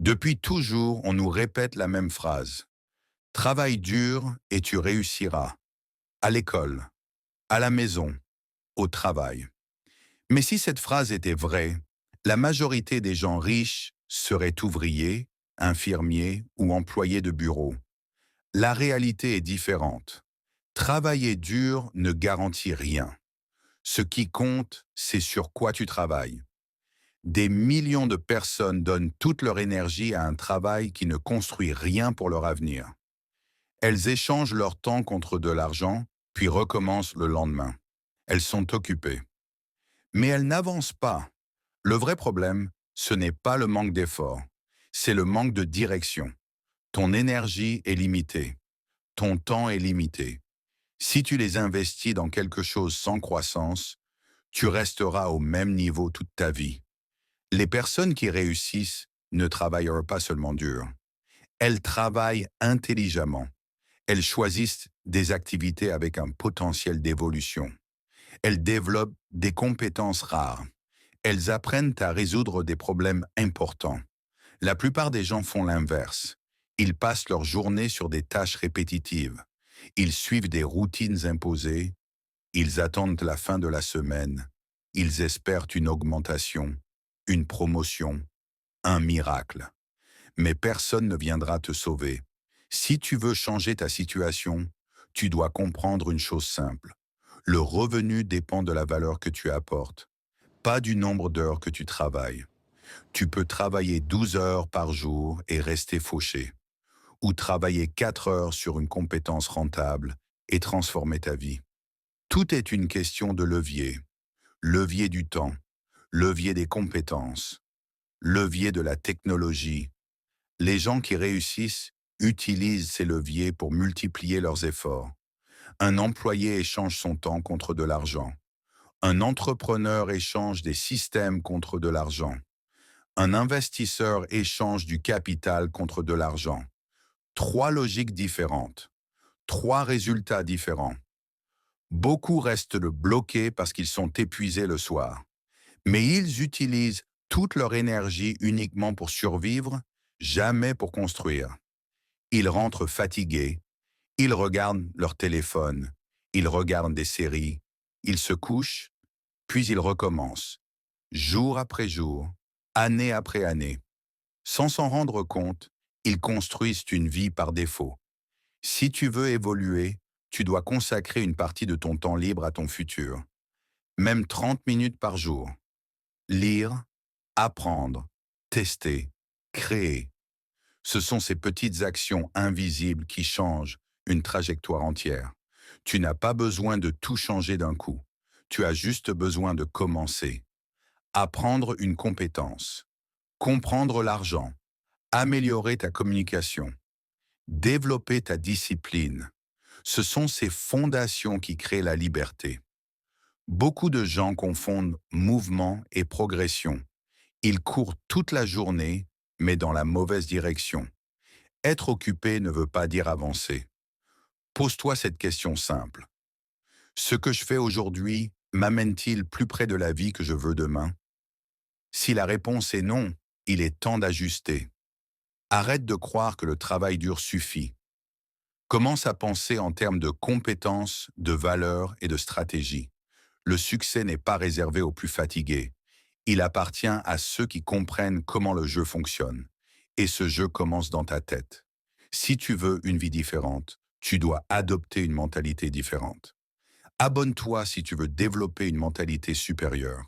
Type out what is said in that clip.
Depuis toujours, on nous répète la même phrase. Travaille dur et tu réussiras. À l'école, à la maison, au travail. Mais si cette phrase était vraie, la majorité des gens riches seraient ouvriers, infirmiers ou employés de bureau. La réalité est différente. Travailler dur ne garantit rien. Ce qui compte, c'est sur quoi tu travailles. Des millions de personnes donnent toute leur énergie à un travail qui ne construit rien pour leur avenir. Elles échangent leur temps contre de l'argent, puis recommencent le lendemain. Elles sont occupées. Mais elles n'avancent pas. Le vrai problème, ce n'est pas le manque d'effort, c'est le manque de direction. Ton énergie est limitée, ton temps est limité. Si tu les investis dans quelque chose sans croissance, tu resteras au même niveau toute ta vie. Les personnes qui réussissent ne travaillent pas seulement dur. Elles travaillent intelligemment. Elles choisissent des activités avec un potentiel d'évolution. Elles développent des compétences rares. Elles apprennent à résoudre des problèmes importants. La plupart des gens font l'inverse. Ils passent leur journée sur des tâches répétitives. Ils suivent des routines imposées. Ils attendent la fin de la semaine. Ils espèrent une augmentation, une promotion, un miracle. Mais personne ne viendra te sauver. Si tu veux changer ta situation, tu dois comprendre une chose simple. Le revenu dépend de la valeur que tu apportes, pas du nombre d'heures que tu travailles. Tu peux travailler 12 heures par jour et rester fauché, ou travailler 4 heures sur une compétence rentable et transformer ta vie. Tout est une question de levier. Levier du temps, levier des compétences, levier de la technologie. Les gens qui réussissent utilisent ces leviers pour multiplier leurs efforts. Un employé échange son temps contre de l'argent. Un entrepreneur échange des systèmes contre de l'argent. Un investisseur échange du capital contre de l'argent. Trois logiques différentes. Trois résultats différents. Beaucoup restent bloqués parce qu'ils sont épuisés le soir. Mais ils utilisent toute leur énergie uniquement pour survivre, jamais pour construire. Ils rentrent fatigués, ils regardent leur téléphone, ils regardent des séries, ils se couchent, puis ils recommencent, jour après jour, année après année. Sans s'en rendre compte, ils construisent une vie par défaut. Si tu veux évoluer, tu dois consacrer une partie de ton temps libre à ton futur, même 30 minutes par jour. Lire, apprendre, tester, créer. Ce sont ces petites actions invisibles qui changent une trajectoire entière. Tu n'as pas besoin de tout changer d'un coup. Tu as juste besoin de commencer. Apprendre une compétence, comprendre l'argent, améliorer ta communication, développer ta discipline. Ce sont ces fondations qui créent la liberté. Beaucoup de gens confondent mouvement et progression. Ils courent toute la journée, mais dans la mauvaise direction. Être occupé ne veut pas dire avancer. Pose-toi cette question simple. Ce que je fais aujourd'hui m'amène-t-il plus près de la vie que je veux demain? Si la réponse est non, il est temps d'ajuster. Arrête de croire que le travail dur suffit. Commence à penser en termes de compétences, de valeurs et de stratégie. Le succès n'est pas réservé aux plus fatigués. Il appartient à ceux qui comprennent comment le jeu fonctionne. Et ce jeu commence dans ta tête. Si tu veux une vie différente, tu dois adopter une mentalité différente. Abonne-toi si tu veux développer une mentalité supérieure.